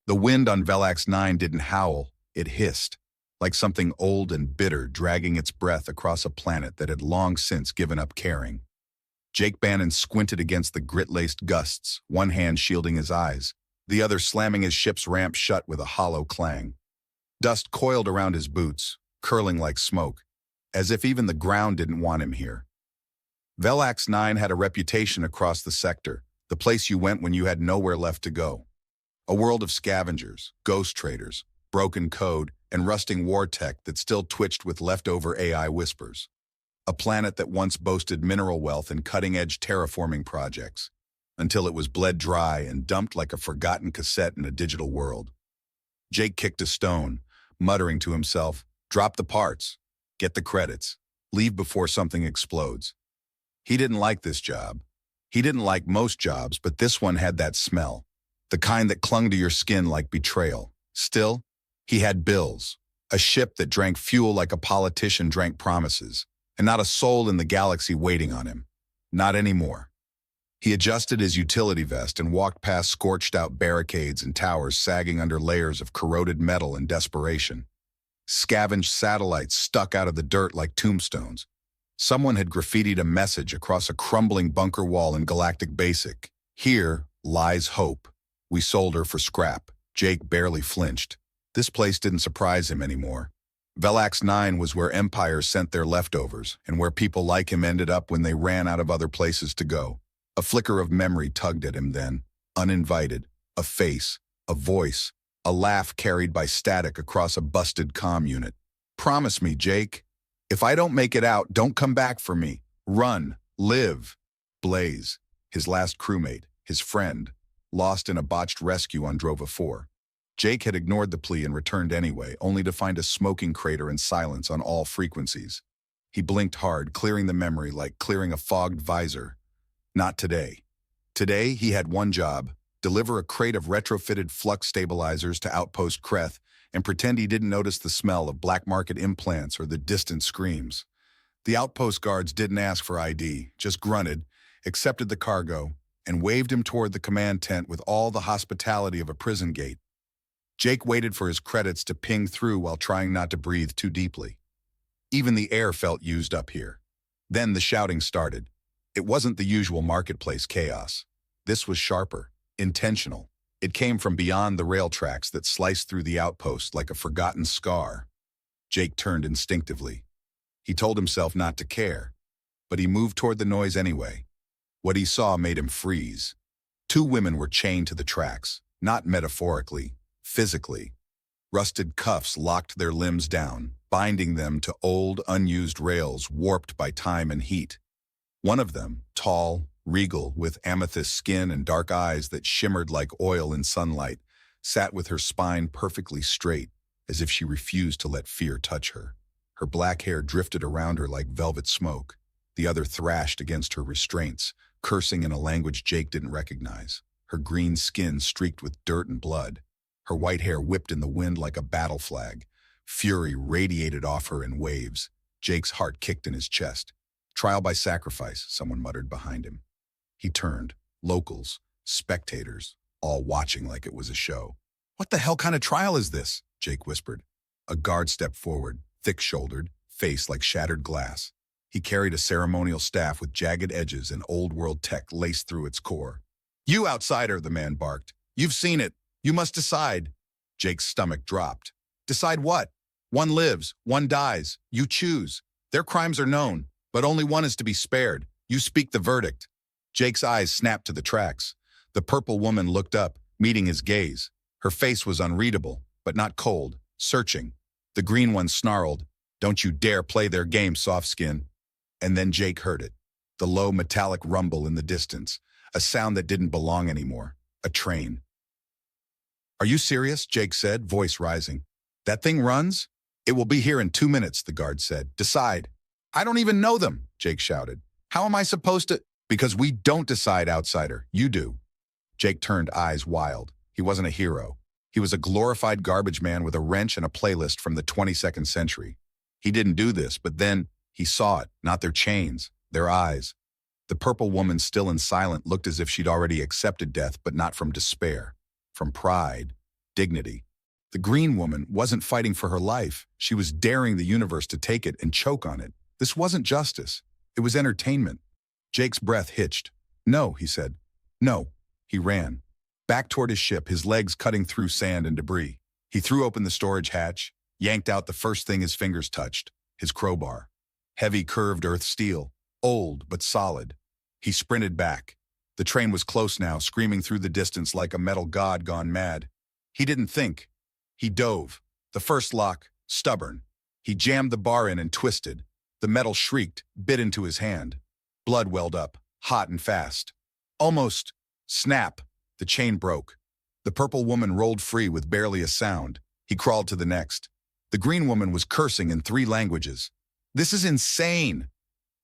The wind on Velax 9 didn't howl, it hissed, like something old and bitter dragging its breath across a planet that had long since given up caring. Jake Bannon squinted against the grit-laced gusts, one hand shielding his eyes, the other slamming his ship's ramp shut with a hollow clang. Dust coiled around his boots, curling like smoke, as if even the ground didn't want him here. Velax 9 had a reputation across the sector, the place you went when you had nowhere left to go. A world of scavengers, ghost traders, broken code, and rusting war tech that still twitched with leftover AI whispers. A planet that once boasted mineral wealth and cutting-edge terraforming projects, until it was bled dry and dumped like a forgotten cassette in a digital world. Jake kicked a stone, muttering to himself, "Drop the parts, get the credits, leave before something explodes." He didn't like this job. He didn't like most jobs, but this one had that smell, the kind that clung to your skin like betrayal. Still, he had bills, a ship that drank fuel like a politician drank promises, and not a soul in the galaxy waiting on him. Not anymore. He adjusted his utility vest and walked past scorched-out barricades and towers sagging under layers of corroded metal in desperation. Scavenged satellites stuck out of the dirt like tombstones. Someone had graffitied a message across a crumbling bunker wall in Galactic Basic. "Here lies hope. We sold her for scrap." Jake barely flinched. This place didn't surprise him anymore. Velax 9 was where empires sent their leftovers, and where people like him ended up when they ran out of other places to go. A flicker of memory tugged at him then, uninvited. A face, a voice, a laugh carried by static across a busted comm unit. "Promise me, Jake. If I don't make it out, don't come back for me. Run, live." Blaze, his last crewmate, his friend, lost in a botched rescue on Drova 4. Jake had ignored the plea and returned anyway, only to find a smoking crater and silence on all frequencies. He blinked hard, clearing the memory like clearing a fogged visor. Not today. Today, he had one job: deliver a crate of retrofitted flux stabilizers to Outpost Kreth and pretend he didn't notice the smell of black market implants or the distant screams. The outpost guards didn't ask for ID, just grunted, accepted the cargo, and waved him toward the command tent with all the hospitality of a prison gate. Jake waited for his credits to ping through while trying not to breathe too deeply. Even the air felt used up here. Then the shouting started. It wasn't the usual marketplace chaos. This was sharper, intentional. It came from beyond the rail tracks that sliced through the outpost like a forgotten scar. Jake turned instinctively. He told himself not to care, but he moved toward the noise anyway. What he saw made him freeze. 2 women were chained to the tracks, not metaphorically, physically. Rusted cuffs locked their limbs down, binding them to old, unused rails warped by time and heat. One of them, tall, regal, with amethyst skin and dark eyes that shimmered like oil in sunlight, sat with her spine perfectly straight, as if she refused to let fear touch her. Her black hair drifted around her like velvet smoke. The other thrashed against her restraints, cursing in a language Jake didn't recognize. Her green skin streaked with dirt and blood. Her white hair whipped in the wind like a battle flag. Fury radiated off her in waves. Jake's heart kicked in his chest. "Trial by sacrifice," someone muttered behind him. He turned. Locals, spectators, all watching like it was a show. "What the hell kind of trial is this?" Jake whispered. A guard stepped forward, thick-shouldered, face like shattered glass. He carried a ceremonial staff with jagged edges and old-world tech laced through its core. "You outsider," the man barked. "You've seen it. You must decide." Jake's stomach dropped. "Decide what? One lives, one dies. You choose. Their crimes are known, but only one is to be spared. You speak the verdict." Jake's eyes snapped to the tracks. The purple woman looked up, meeting his gaze. Her face was unreadable, but not cold, searching. The green one snarled, "Don't you dare play their game, soft skin." And then Jake heard it. The low metallic rumble in the distance, a sound that didn't belong anymore. A train. "Are you serious?" Jake said, voice rising. "That thing runs?" "It will be here in 2 minutes," the guard said. "Decide." "I don't even know them," Jake shouted. "How am I supposed to—" "Because we don't decide, outsider. You do." Jake turned, eyes wild. He wasn't a hero. He was a glorified garbage man with a wrench and a playlist from the 22nd century. He didn't do this, but then he saw it, not their chains, their eyes. The purple woman, still and silent, looked as if she'd already accepted death, but not from despair. From pride. dignity. The green woman wasn't fighting for her life. She was daring the universe to take it and choke on it. This wasn't justice. It was entertainment. Jake's breath hitched. "No," he said. "No." He ran. Back toward his ship, his legs cutting through sand and debris. He threw open the storage hatch, yanked out the first thing his fingers touched, his crowbar. Heavy curved earth steel, old but solid. He sprinted back. The train was close now, screaming through the distance like a metal god gone mad. He didn't think. He dove. The first lock, stubborn. He jammed the bar in and twisted. The metal shrieked, bit into his hand. Blood welled up, hot and fast. Almost. Snap. The chain broke. The purple woman rolled free with barely a sound. He crawled to the next. The green woman was cursing in 3 languages. "This is insane."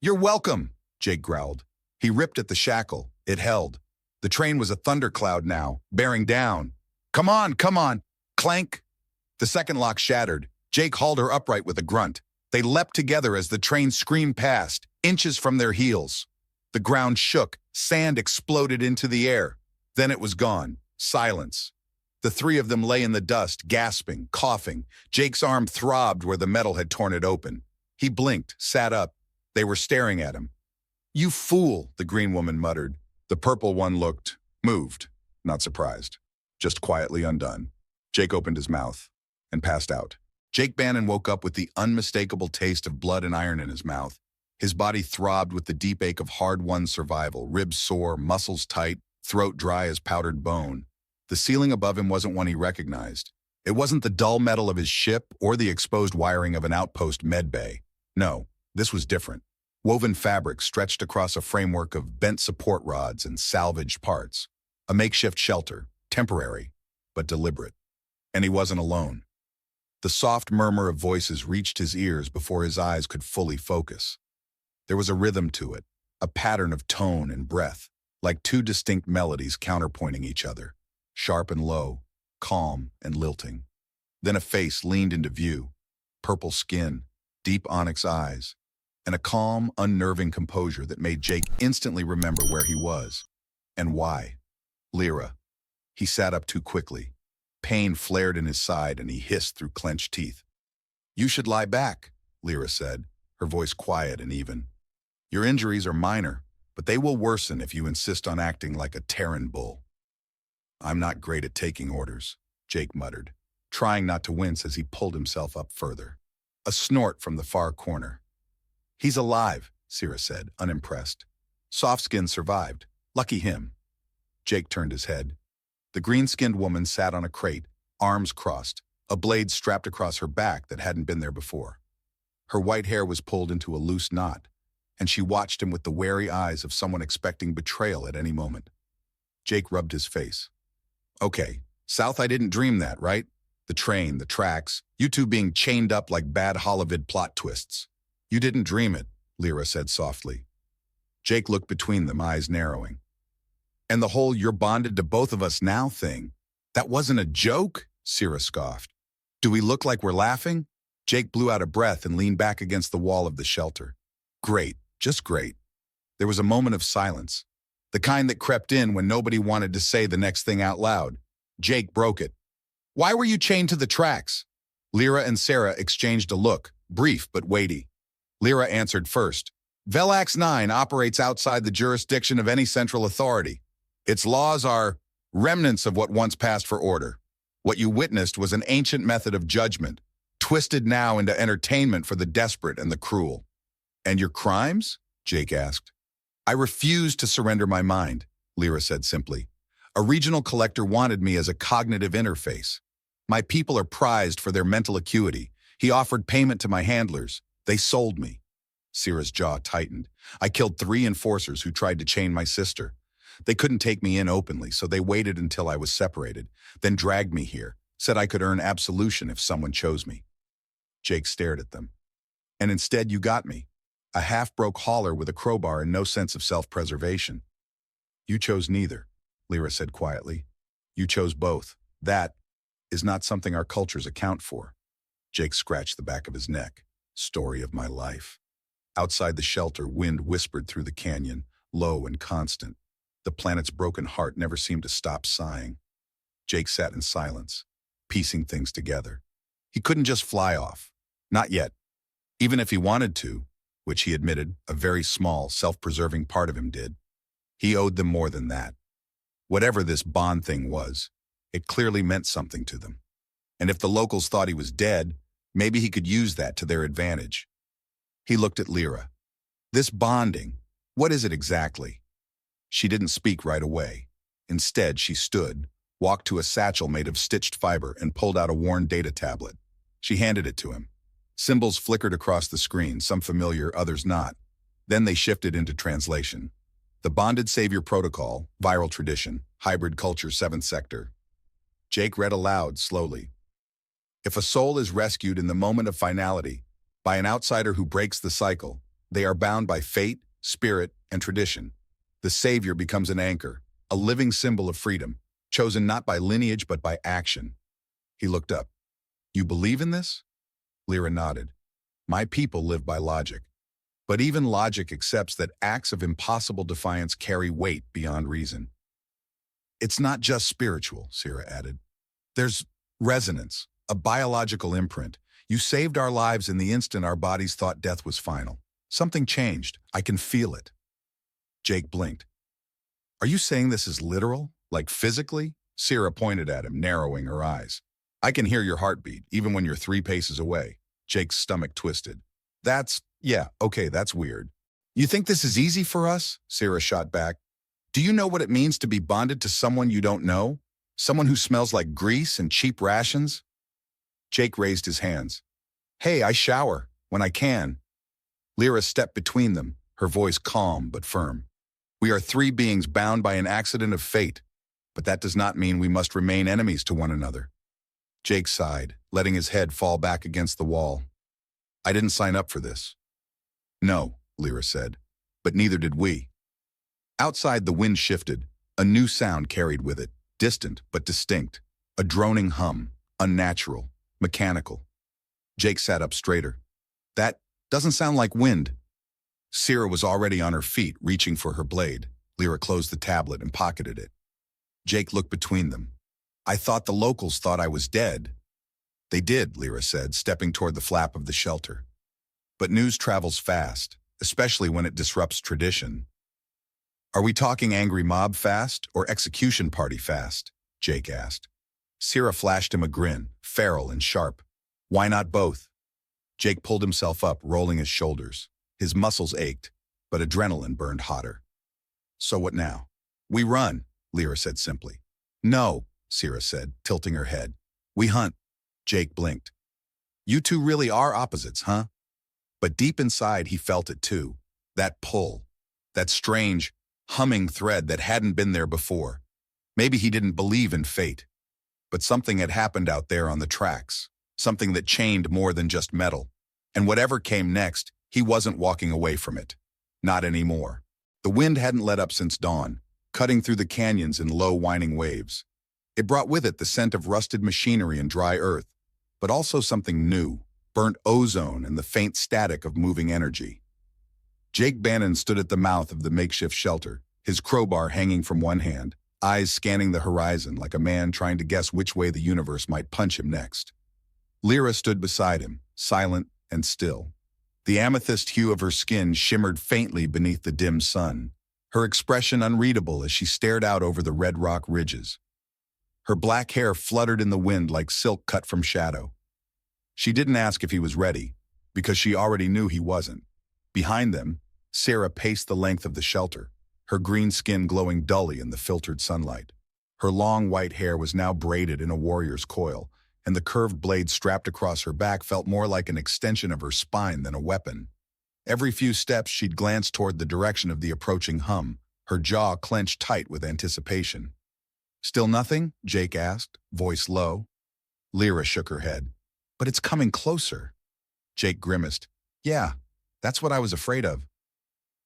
"You're welcome," Jake growled. He ripped at the shackle. It held. The train was a thundercloud now, bearing down. Come on, come on. Clank. The second lock shattered. Jake hauled her upright with a grunt. They leapt together as the train screamed past, inches from their heels. The ground shook. Sand exploded into the air. Then it was gone. Silence. The 3 of them lay in the dust, gasping, coughing. Jake's arm throbbed where the metal had torn it open. He blinked, sat up. They were staring at him. "You fool," the green woman muttered. The purple one looked, moved, not surprised, just quietly undone. Jake opened his mouth and passed out. Jake Bannon woke up with the unmistakable taste of blood and iron in his mouth. His body throbbed with the deep ache of hard-won survival, ribs sore, muscles tight, throat dry as powdered bone. The ceiling above him wasn't one he recognized. It wasn't the dull metal of his ship or the exposed wiring of an outpost med bay. No, this was different. Woven fabric stretched across a framework of bent support rods and salvaged parts. A makeshift shelter, temporary, but deliberate. And he wasn't alone. The soft murmur of voices reached his ears before his eyes could fully focus. There was a rhythm to it, a pattern of tone and breath, like 2 distinct melodies counterpointing each other, sharp and low, calm and lilting. Then a face leaned into view, purple skin, deep onyx eyes, and a calm, unnerving composure that made Jake instantly remember where he was and why. Lyra. He sat up too quickly. Pain flared in his side and he hissed through clenched teeth. "You should lie back," Lyra said, her voice quiet and even. "Your injuries are minor, but they will worsen if you insist on acting like a Terran bull." "I'm not great at taking orders," Jake muttered, trying not to wince as he pulled himself up further. A snort from the far corner. "He's alive," Syrah said, unimpressed. "Soft-skin survived. Lucky him." Jake turned his head. The green-skinned woman sat on a crate, arms crossed, a blade strapped across her back that hadn't been there before. Her white hair was pulled into a loose knot, and she watched him with the wary eyes of someone expecting betrayal at any moment. Jake rubbed his face. "Okay, South, I didn't dream that, right? The train, the tracks, you 2 being chained up like bad Hollywood plot twists. You didn't dream it," Lyra said softly. Jake looked between them, eyes narrowing. "And the whole 'you're bonded to both of us now' thing, that wasn't a joke?" Syrah scoffed. "Do we look like we're laughing?" Jake blew out a breath and leaned back against the wall of the shelter. "Great, just great." There was a moment of silence, the kind that crept in when nobody wanted to say the next thing out loud. Jake broke it. "Why were you chained to the tracks?" Lyra and Sarah exchanged a look, brief but weighty. Lyra answered first. "Velax 9 operates outside the jurisdiction of any central authority. Its laws are remnants of what once passed for order. What you witnessed was an ancient method of judgment, twisted now into entertainment for the desperate and the cruel." "And your crimes?" Jake asked. "I refused to surrender my mind," Lyra said simply. "A regional collector wanted me as a cognitive interface. My people are prized for their mental acuity. He offered payment to my handlers. They sold me." Syrah's jaw tightened. "I killed 3 enforcers who tried to chain my sister. They couldn't take me in openly, so they waited until I was separated, then dragged me here, said I could earn absolution if someone chose me." Jake stared at them. "And instead you got me. A half-broke hauler with a crowbar and no sense of self-preservation." "You chose neither," Lyra said quietly. "You chose both. That is not something our cultures account for." Jake scratched the back of his neck. "Story of my life." Outside the shelter, wind whispered through the canyon, low and constant. The planet's broken heart never seemed to stop sighing. Jake sat in silence. piecing things together. He couldn't just fly off. Not yet. Even if he wanted to, which he admitted a very small, self-preserving part of him did, he owed them more than that. Whatever this bond thing was, it clearly meant something to them. And if the locals thought he was dead, maybe he could use that to their advantage. He looked at Lyra. This bonding, what is it exactly? She didn't speak right away. Instead, she stood, walked to a satchel made of stitched fiber, and pulled out a worn data tablet. She handed it to him. Symbols flickered across the screen, some familiar, others not. Then they shifted into translation. The Bonded Savior Protocol, Viral Tradition, Hybrid Culture, 7th Sector. Jake read aloud, slowly. If a soul is rescued in the moment of finality by an outsider who breaks the cycle, they are bound by fate, spirit, and tradition. The Savior becomes an anchor, a living symbol of freedom, chosen not by lineage but by action. He looked up. You believe in this? Lyra nodded. My people live by logic. But even logic accepts that acts of impossible defiance carry weight beyond reason. It's not just spiritual, Sierra added. There's resonance, a biological imprint. You saved our lives in the instant our bodies thought death was final. Something changed. I can feel it. Jake blinked. Are you saying this is literal? Like physically? Sierra pointed at him, narrowing her eyes. I can hear your heartbeat, even when you're 3 paces away. Jake's stomach twisted. Yeah, okay, that's weird. You think this is easy for us? Sierra shot back. Do you know what it means to be bonded to someone you don't know? Someone who smells like grease and cheap rations? Jake raised his hands. Hey, I shower, when I can. Lyra stepped between them, her voice calm but firm. We are 3 beings bound by an accident of fate, but that does not mean we must remain enemies to one another. Jake sighed, letting his head fall back against the wall. I didn't sign up for this. No, Lyra said, but neither did we. Outside, the wind shifted. A new sound carried with it, distant but distinct. A droning hum, unnatural, mechanical. Jake sat up straighter. That doesn't sound like wind. Sierra was already on her feet, reaching for her blade. Lyra closed the tablet and pocketed it. Jake looked between them. I thought the locals thought I was dead. They did, Lyra said, stepping toward the flap of the shelter. But news travels fast, especially when it disrupts tradition. Are we talking angry mob fast or execution party fast? Jake asked. Sierra flashed him a grin, feral and sharp. Why not both? Jake pulled himself up, rolling his shoulders. His muscles ached, but adrenaline burned hotter. So what now? We run, Lyra said simply. No, Sierra said, tilting her head. We hunt. Jake blinked. You two really are opposites, huh? But deep inside, he felt it too. That pull. That strange, humming thread that hadn't been there before. Maybe he didn't believe in fate. But something had happened out there on the tracks. Something that chained more than just metal. And whatever came next, he wasn't walking away from it. Not anymore. The wind hadn't let up since dawn, cutting through the canyons in low, whining waves. It brought with it the scent of rusted machinery and dry earth, but also something new, burnt ozone and the faint static of moving energy. Jake Bannon stood at the mouth of the makeshift shelter, his crowbar hanging from one hand, eyes scanning the horizon like a man trying to guess which way the universe might punch him next. Lyra stood beside him, silent and still. The amethyst hue of her skin shimmered faintly beneath the dim sun, her expression unreadable as she stared out over the red rock ridges. Her black hair fluttered in the wind like silk cut from shadow. She didn't ask if he was ready, because she already knew he wasn't. Behind them, Sarah paced the length of the shelter, her green skin glowing dully in the filtered sunlight. Her long white hair was now braided in a warrior's coil, and the curved blade strapped across her back felt more like an extension of her spine than a weapon. Every few steps she'd glance toward the direction of the approaching hum, her jaw clenched tight with anticipation. Still nothing? Jake asked, voice low. Lyra shook her head. But it's coming closer. Jake grimaced. Yeah, that's what I was afraid of.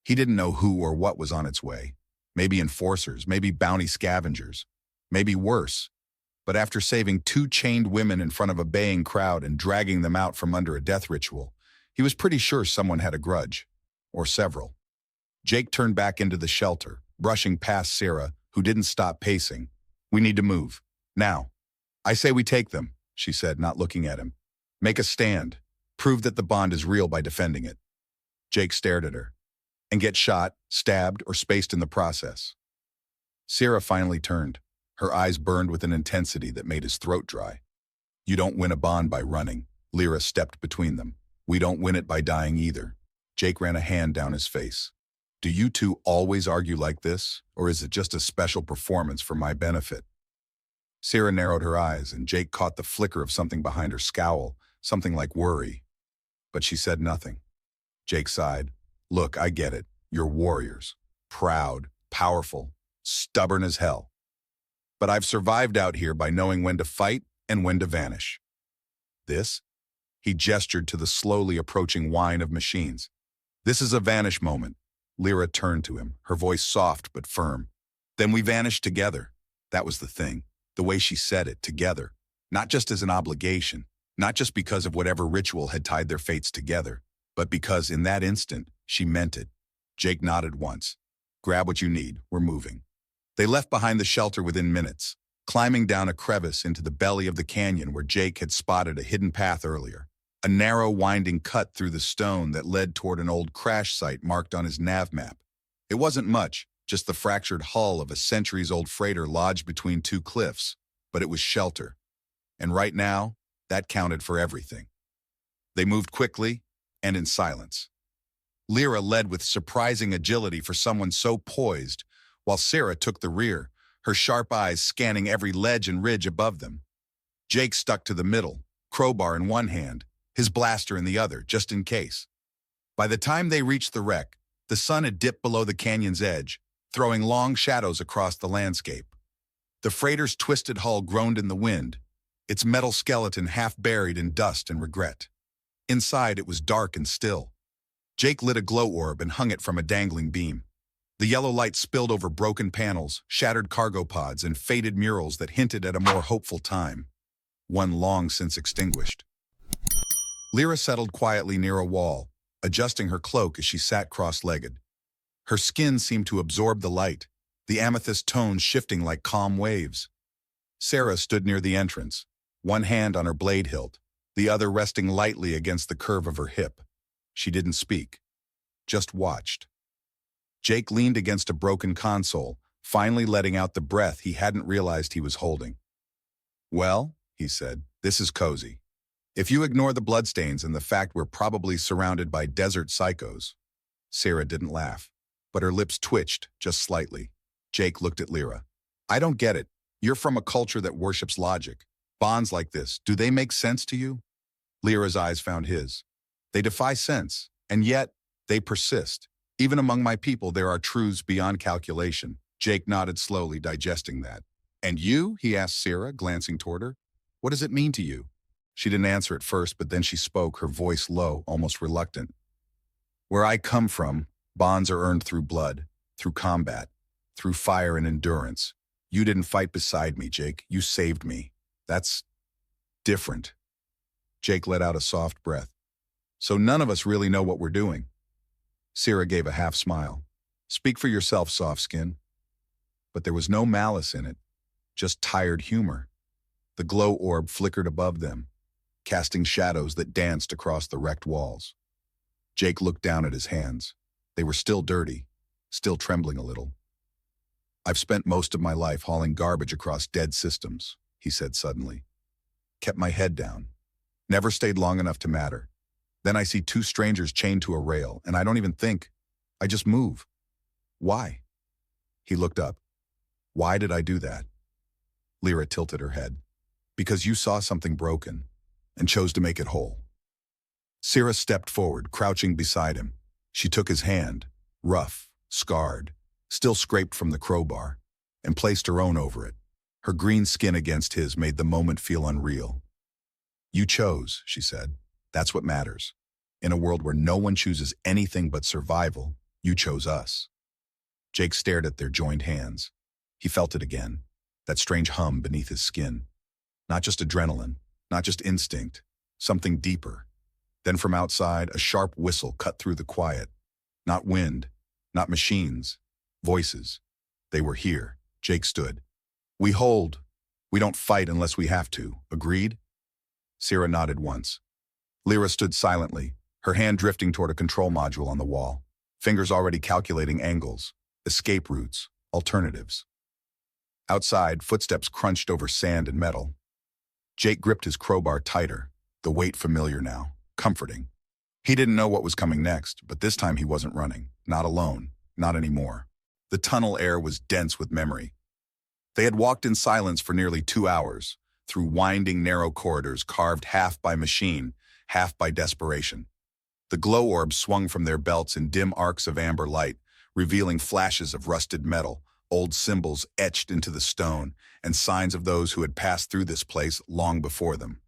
He didn't know who or what was on its way. Maybe enforcers, maybe bounty scavengers, maybe worse. But after saving 2 chained women in front of a baying crowd and dragging them out from under a death ritual, he was pretty sure someone had a grudge. Or several. Jake turned back into the shelter, brushing past Sarah, who didn't stop pacing. We need to move. Now. I say we take them, she said, not looking at him. Make a stand. Prove that the bond is real by defending it. Jake stared at her. And get shot, stabbed, or spaced in the process. Sarah finally turned. Her eyes burned with an intensity that made his throat dry. You don't win a bond by running. Lyra stepped between them. We don't win it by dying either. Jake ran a hand down his face. Do you two always argue like this, or is it just a special performance for my benefit? Sarah narrowed her eyes, and Jake caught the flicker of something behind her scowl, something like worry. But she said nothing. Jake sighed. Look, I get it. You're warriors. Proud, powerful, stubborn as hell. But I've survived out here by knowing when to fight and when to vanish. This? He gestured to the slowly approaching whine of machines. This is a vanish moment. Lyra turned to him, her voice soft but firm. Then we vanished together. That was the thing. The way she said it, together. Not just as an obligation, not just because of whatever ritual had tied their fates together, but because in that instant, she meant it. Jake nodded once. Grab what you need, we're moving. They left behind the shelter within minutes, climbing down a crevice into the belly of the canyon where Jake had spotted a hidden path earlier. A narrow, winding cut through the stone that led toward an old crash site marked on his nav map. It wasn't much, just the fractured hull of a centuries-old freighter lodged between two cliffs, but it was shelter. And right now, that counted for everything. They moved quickly and in silence. Lyra led with surprising agility for someone so poised, while Sarah took the rear, her sharp eyes scanning every ledge and ridge above them. Jake stuck to the middle, crowbar in one hand, his blaster in the other, just in case. By the time they reached the wreck, the sun had dipped below the canyon's edge, throwing long shadows across the landscape. The freighter's twisted hull groaned in the wind, its metal skeleton half buried in dust and regret. Inside, it was dark and still. Jake lit a glow orb and hung it from a dangling beam. The yellow light spilled over broken panels, shattered cargo pods, and faded murals that hinted at a more hopeful time, one long since extinguished. Lyra settled quietly near a wall, adjusting her cloak as she sat cross-legged. Her skin seemed to absorb the light, the amethyst tones shifting like calm waves. Sarah stood near the entrance, one hand on her blade hilt, the other resting lightly against the curve of her hip. She didn't speak, just watched. Jake leaned against a broken console, finally letting out the breath he hadn't realized he was holding. Well, he said, this is cozy. If you ignore the bloodstains and the fact we're probably surrounded by desert psychos. Sarah didn't laugh, but her lips twitched just slightly. Jake looked at Lyra. I don't get it. You're from a culture that worships logic. Bonds like this, do they make sense to you? Lyra's eyes found his. They defy sense, and yet they persist. Even among my people, there are truths beyond calculation. Jake nodded slowly, digesting that. And you? He asked Sarah, glancing toward her. What does it mean to you? She didn't answer at first, but then she spoke, her voice low, almost reluctant. Where I come from, bonds are earned through blood, through combat, through fire and endurance. You didn't fight beside me, Jake. You saved me. That's different. Jake let out a soft breath. So none of us really know what we're doing. Sarah gave a half smile. Speak for yourself, soft skin. But there was no malice in it, just tired humor. The glow orb flickered above them, casting shadows that danced across the wrecked walls. Jake looked down at his hands. They were still dirty, still trembling a little. I've spent most of my life hauling garbage across dead systems, he said suddenly. Kept my head down. Never stayed long enough to matter. Then I see two strangers chained to a rail, and I don't even think. I just move. Why? He looked up. Why did I do that? Lyra tilted her head. Because you saw something broken and chose to make it whole. Sarah stepped forward, crouching beside him. She took his hand, rough, scarred, still scraped from the crowbar, and placed her own over it. Her green skin against his made the moment feel unreal. You chose, she said. That's what matters. In a world where no one chooses anything but survival, you chose us. Jake stared at their joined hands. He felt it again, that strange hum beneath his skin. Not just adrenaline, not just instinct, something deeper. Then from outside, a sharp whistle cut through the quiet. Not wind, not machines, voices. They were here. Jake stood. We hold. We don't fight unless we have to. Agreed? Sierra nodded once. Lyra stood silently, her hand drifting toward a control module on the wall, fingers already calculating angles, escape routes, alternatives. Outside, footsteps crunched over sand and metal. Jake gripped his crowbar tighter, the weight familiar now, comforting. He didn't know what was coming next, but this time he wasn't running, not alone, not anymore. The tunnel air was dense with memory. They had walked in silence for nearly 2 hours, through winding, narrow corridors carved half by machine, half by desperation. The glow orbs swung from their belts in dim arcs of amber light, revealing flashes of rusted metal, old symbols etched into the stone, and signs of those who had passed through this place long before them.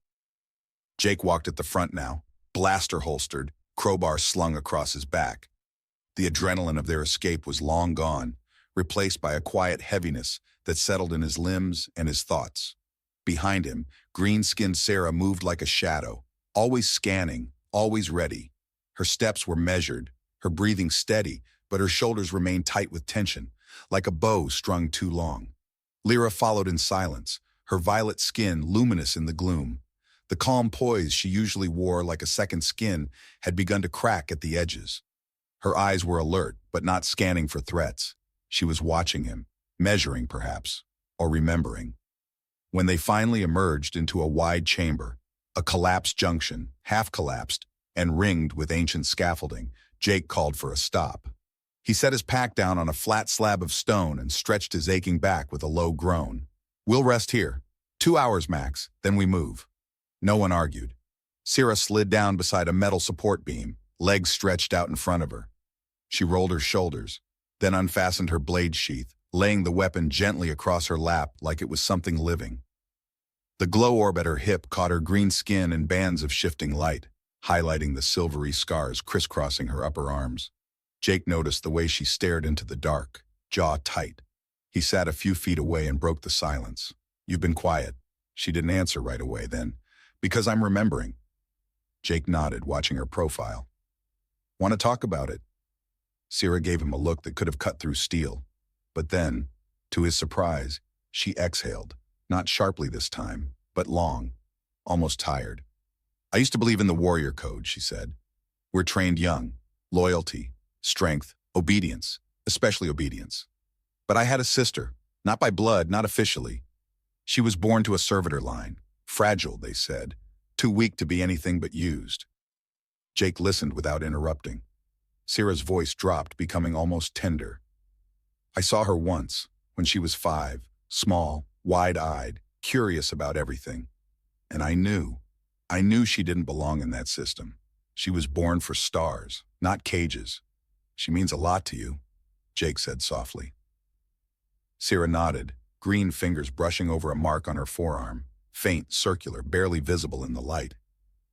Jake walked at the front now, blaster holstered, crowbar slung across his back. The adrenaline of their escape was long gone, replaced by a quiet heaviness that settled in his limbs and his thoughts. Behind him, green-skinned Sarah moved like a shadow, always scanning, always ready. Her steps were measured, her breathing steady, but her shoulders remained tight with tension, like a bow strung too long. Lyra followed in silence, her violet skin luminous in the gloom. The calm poise she usually wore like a second skin had begun to crack at the edges. Her eyes were alert, but not scanning for threats. She was watching him, measuring perhaps, or remembering. When they finally emerged into a wide chamber, a collapsed junction, half-collapsed, and ringed with ancient scaffolding, Jake called for a stop. He set his pack down on a flat slab of stone and stretched his aching back with a low groan. "We'll rest here. 2 hours max, then we move." No one argued. Sierra slid down beside a metal support beam, legs stretched out in front of her. She rolled her shoulders, then unfastened her blade sheath, laying the weapon gently across her lap like it was something living. The glow orb at her hip caught her green skin in bands of shifting light, highlighting the silvery scars crisscrossing her upper arms. Jake noticed the way she stared into the dark, jaw tight. He sat a few feet away and broke the silence. "You've been quiet." She didn't answer right away then. "Because I'm remembering." Jake nodded, watching her profile. "Want to talk about it?" Sierra gave him a look that could have cut through steel. But then, to his surprise, she exhaled, not sharply this time, but long, almost tired. "I used to believe in the warrior code," she said. "We're trained young. Loyalty, strength, obedience, especially obedience. But I had a sister, not by blood, not officially. She was born to a servitor line. Fragile, they said. Too weak to be anything but used." Jake listened without interrupting. Sierra's voice dropped, becoming almost tender. "I saw her once, when she was 5, small, wide-eyed, curious about everything. And I knew she didn't belong in that system. She was born for stars, not cages. She means a lot to you," Jake said softly. Sierra nodded, green fingers brushing over a mark on her forearm, faint, circular, barely visible in the light.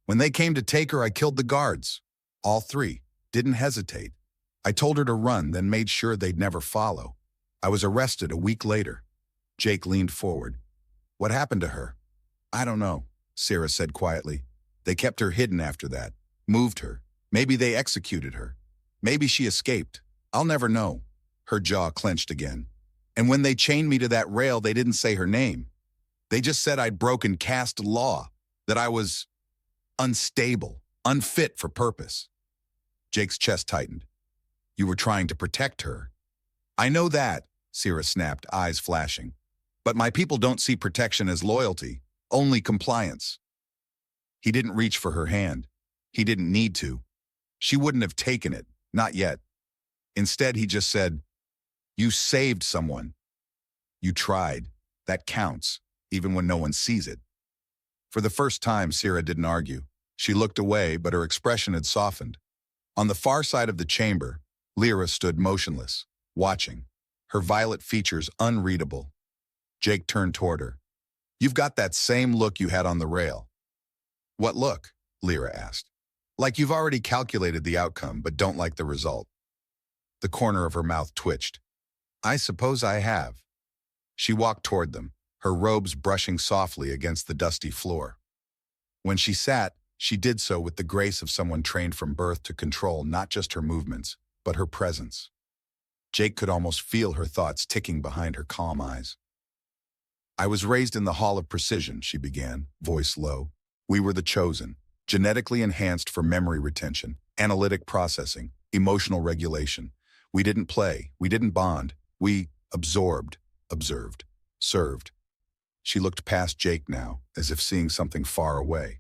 "When they came to take her, I killed the guards. All 3. Didn't hesitate. I told her to run, then made sure they'd never follow. I was arrested a week later." Jake leaned forward. "What happened to her?" "I don't know," Sierra said quietly. "They kept her hidden after that. Moved her. Maybe they executed her. Maybe she escaped. I'll never know." Her jaw clenched again. "And when they chained me to that rail, they didn't say her name. They just said I'd broken caste law, that I was unstable, unfit for purpose." Jake's chest tightened. "You were trying to protect her." "I know that," Sierra snapped, eyes flashing. "But my people don't see protection as loyalty, only compliance." He didn't reach for her hand. He didn't need to. She wouldn't have taken it, not yet. Instead, he just said, "You saved someone. You tried. That counts, even when no one sees it." For the first time, Sierra didn't argue. She looked away, but her expression had softened. On the far side of the chamber, Lyra stood motionless, watching, her violet features unreadable. Jake turned toward her. "You've got that same look you had on the rail." "What look?" Lyra asked. "Like you've already calculated the outcome, but don't like the result." The corner of her mouth twitched. "I suppose I have." She walked toward them, her robes brushing softly against the dusty floor. When she sat, she did so with the grace of someone trained from birth to control not just her movements, but her presence. Jake could almost feel her thoughts ticking behind her calm eyes. I was raised in the Hall of Precision, she began, voice low. We were the chosen, genetically enhanced for memory retention, analytic processing, emotional regulation. We didn't play, we didn't bond, we absorbed, observed, served. She looked past Jake now, as if seeing something far away.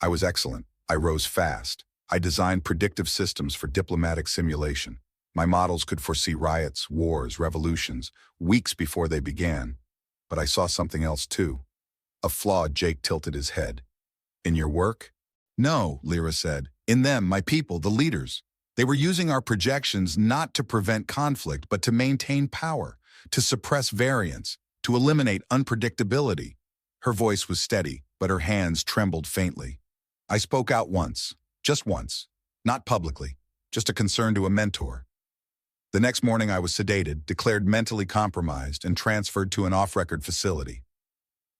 I was excellent. I rose fast. I designed predictive systems for diplomatic simulation. My models could foresee riots, wars, revolutions, weeks before they began. But I saw something else too. A flaw. Jake tilted his head. In your work? No, Lyra said. In them, my people, the leaders. They were using our projections not to prevent conflict, but to maintain power, to suppress variance, to eliminate unpredictability. Her voice was steady, but her hands trembled faintly. I spoke out once, just once, not publicly, just a concern to a mentor. The next morning I was sedated, declared mentally compromised, and transferred to an off-record facility.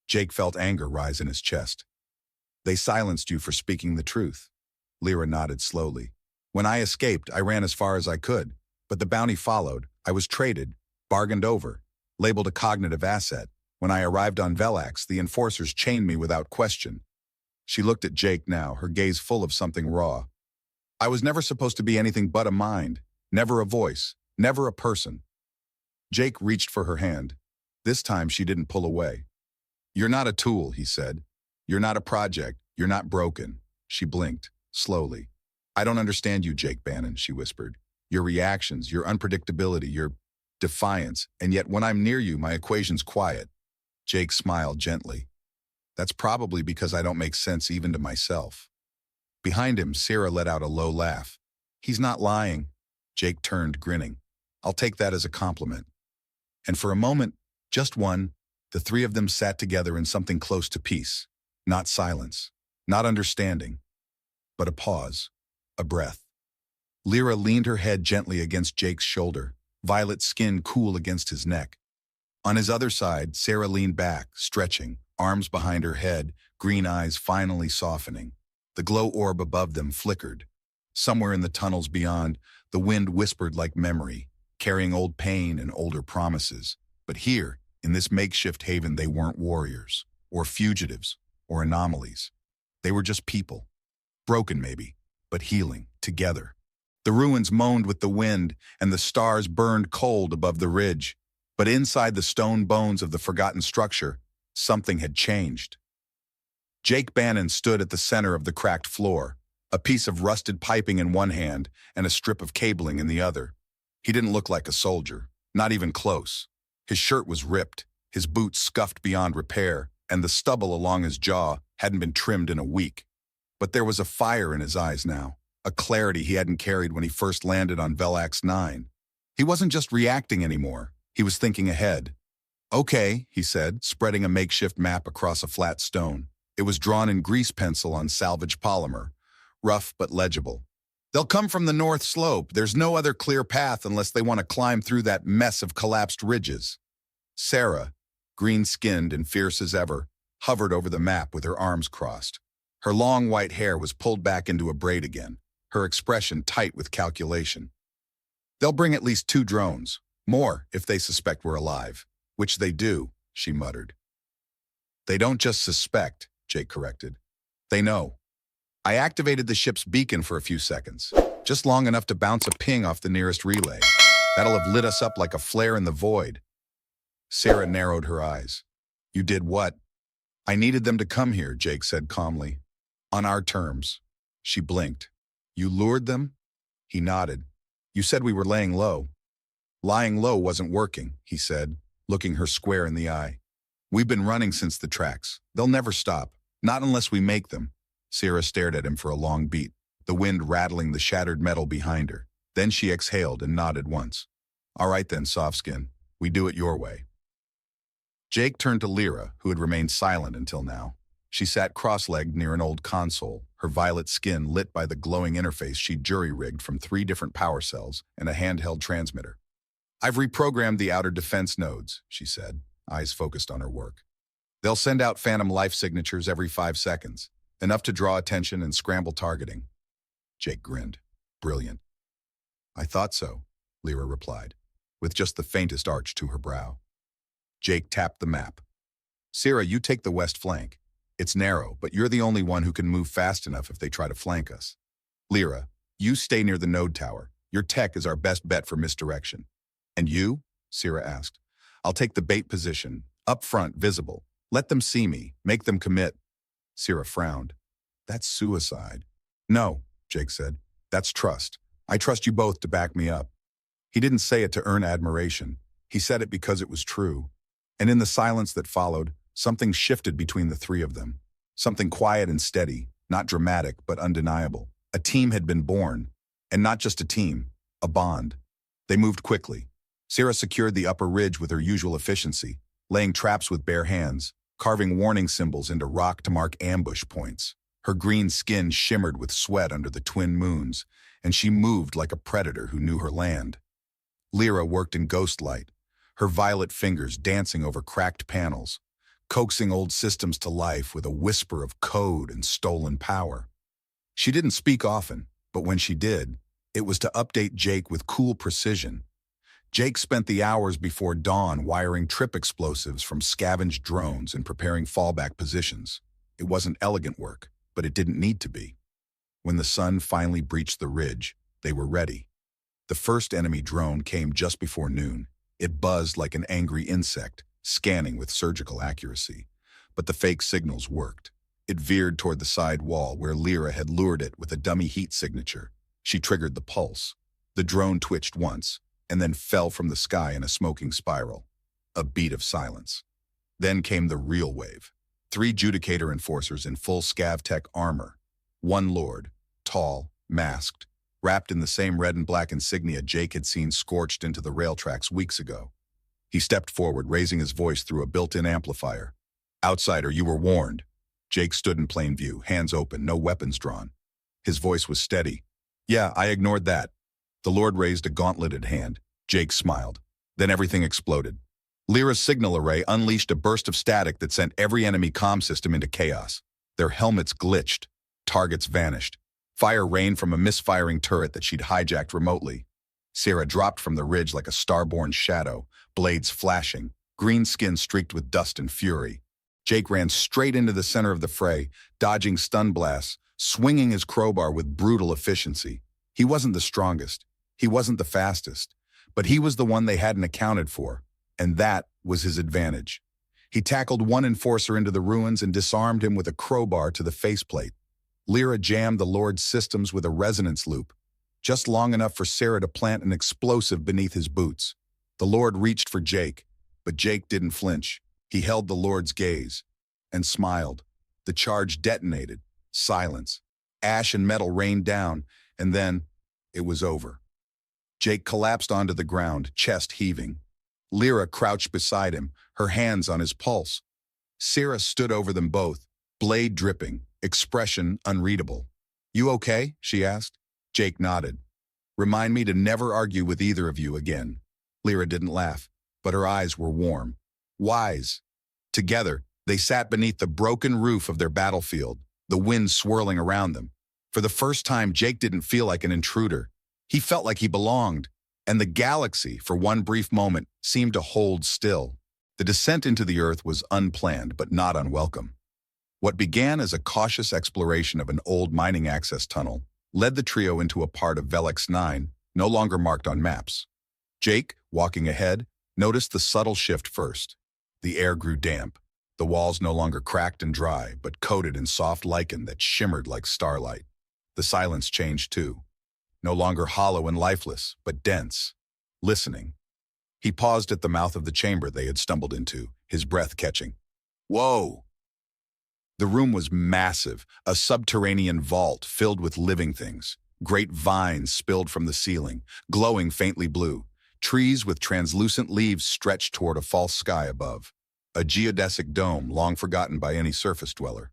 Jake felt anger rise in his chest. They silenced you for speaking the truth. Lyra nodded slowly. When I escaped, I ran as far as I could, but the bounty followed. I was traded, bargained over, labeled a cognitive asset. When I arrived on Velax, the enforcers chained me without question. She looked at Jake now, her gaze full of something raw. I was never supposed to be anything but a mind, never a voice, never a person. Jake reached for her hand. This time she didn't pull away. You're not a tool, he said. You're not a project. You're not broken. She blinked, slowly. I don't understand you, Jake Bannon, she whispered. Your reactions, your unpredictability, your defiance, and yet when I'm near you, my equation's quiet. Jake smiled gently. That's probably because I don't make sense even to myself. Behind him, Sarah let out a low laugh. He's not lying. Jake turned, grinning. I'll take that as a compliment. And for a moment, just one, the three of them sat together in something close to peace. Not silence, not understanding, but a pause, a breath. Lyra leaned her head gently against Jake's shoulder, violet skin cool against his neck. On his other side, Sarah leaned back, stretching, arms behind her head, green eyes finally softening. The glow orb above them flickered. Somewhere in the tunnels beyond, the wind whispered like memory, carrying old pain and older promises. But here, in this makeshift haven, they weren't warriors, or fugitives, or anomalies. They were just people. Broken maybe, but healing, together. The ruins moaned with the wind, and the stars burned cold above the ridge. But inside the stone bones of the forgotten structure, something had changed. Jake Bannon stood at the center of the cracked floor, a piece of rusted piping in one hand and a strip of cabling in the other. He didn't look like a soldier, not even close. His shirt was ripped, his boots scuffed beyond repair, and the stubble along his jaw hadn't been trimmed in a week. But there was a fire in his eyes now, a clarity he hadn't carried when he first landed on Velax 9. He wasn't just reacting anymore, he was thinking ahead. Okay, he said, spreading a makeshift map across a flat stone. It was drawn in grease pencil on salvage polymer, rough but legible. They'll come from the north slope. There's no other clear path unless they want to climb through that mess of collapsed ridges. Sarah, green-skinned and fierce as ever, hovered over the map with her arms crossed. Her long white hair was pulled back into a braid again, her expression tight with calculation. They'll bring at least 2 drones, more if they suspect we're alive, which they do, she muttered. They don't just suspect, Jake corrected. They know. I activated the ship's beacon for a few seconds, just long enough to bounce a ping off the nearest relay. That'll have lit us up like a flare in the void. Sarah narrowed her eyes. You did what? I needed them to come here, Jake said calmly. On our terms. She blinked. You lured them? He nodded. You said we were laying low. Lying low wasn't working, he said, looking her square in the eye. We've been running since the tracks. They'll never stop. Not unless we make them. Sarah stared at him for a long beat, the wind rattling the shattered metal behind her. Then she exhaled and nodded once. All right then, Softskin. We do it your way. Jake turned to Lyra, who had remained silent until now. She sat cross-legged near an old console, her violet skin lit by the glowing interface she'd jury-rigged from 3 different power cells and a handheld transmitter. I've reprogrammed the outer defense nodes, she said, eyes focused on her work. They'll send out phantom life signatures every 5 seconds, enough to draw attention and scramble targeting. Jake grinned. Brilliant. I thought so, Lyra replied, with just the faintest arch to her brow. Jake tapped the map. Sierra, you take the west flank. It's narrow, but you're the only one who can move fast enough if they try to flank us. Lyra, you stay near the node tower. Your tech is our best bet for misdirection. And you? Sierra asked. I'll take the bait position, up front, visible. Let them see me, make them commit. Sierra frowned. That's suicide. No, Jake said. That's trust. I trust you both to back me up. He didn't say it to earn admiration. He said it because it was true. And in the silence that followed, something shifted between the three of them. Something quiet and steady, not dramatic, but undeniable. A team had been born. And not just a team, a bond. They moved quickly. Sierra secured the upper ridge with her usual efficiency, laying traps with bare hands, carving warning symbols into rock to mark ambush points. Her green skin shimmered with sweat under the twin moons, and she moved like a predator who knew her land. Lyra worked in ghost light, her violet fingers dancing over cracked panels, coaxing old systems to life with a whisper of code and stolen power. She didn't speak often, but when she did, it was to update Jake with cool precision. Jake spent the hours before dawn wiring trip explosives from scavenged drones and preparing fallback positions. It wasn't elegant work, but it didn't need to be. When the sun finally breached the ridge, they were ready. The first enemy drone came just before noon. It buzzed like an angry insect, scanning with surgical accuracy. But the fake signals worked. It veered toward the side wall where Lyra had lured it with a dummy heat signature. She triggered the pulse. The drone twitched once, and then fell from the sky in a smoking spiral. A beat of silence. Then came the real wave. 3 Judicator enforcers in full scav tech armor. One lord, tall, masked, wrapped in the same red and black insignia Jake had seen scorched into the rail tracks weeks ago. He stepped forward, raising his voice through a built-in amplifier. Outsider, you were warned. Jake stood in plain view, hands open, no weapons drawn. His voice was steady. Yeah, I ignored that. The Lord raised a gauntleted hand. Jake smiled. Then everything exploded. Lyra's signal array unleashed a burst of static that sent every enemy comm system into chaos. Their helmets glitched. Targets vanished. Fire rained from a misfiring turret that she'd hijacked remotely. Sierra dropped from the ridge like a starborn shadow, blades flashing, green skin streaked with dust and fury. Jake ran straight into the center of the fray, dodging stun blasts, swinging his crowbar with brutal efficiency. He wasn't the strongest. He wasn't the fastest. But he was the one they hadn't accounted for, and that was his advantage. He tackled one enforcer into the ruins and disarmed him with a crowbar to the faceplate. Lyra jammed the Lord's systems with a resonance loop, just long enough for Sarah to plant an explosive beneath his boots. The Lord reached for Jake, but Jake didn't flinch. He held the Lord's gaze and smiled. The charge detonated. Silence. Ash and metal rained down, and then it was over. Jake collapsed onto the ground, chest heaving. Lyra crouched beside him, her hands on his pulse. Sarah stood over them both, blade dripping, expression unreadable. You okay? She asked. Jake nodded. Remind me to never argue with either of you again. Lyra didn't laugh, but her eyes were warm. Wise. Together, they sat beneath the broken roof of their battlefield, the wind swirling around them. For the first time, Jake didn't feel like an intruder. He felt like he belonged, and the galaxy, for one brief moment, seemed to hold still. The descent into the Earth was unplanned, but not unwelcome. What began as a cautious exploration of an old mining access tunnel led the trio into a part of Velix 9, no longer marked on maps. Jake, walking ahead, noticed the subtle shift first. The air grew damp. The walls no longer cracked and dry, but coated in soft lichen that shimmered like starlight. The silence changed too. No longer hollow and lifeless, but dense, listening. He paused at the mouth of the chamber they had stumbled into, his breath catching. Whoa! The room was massive, a subterranean vault filled with living things. Great vines spilled from the ceiling, glowing faintly blue. Trees with translucent leaves stretched toward a false sky above. A geodesic dome long forgotten by any surface dweller.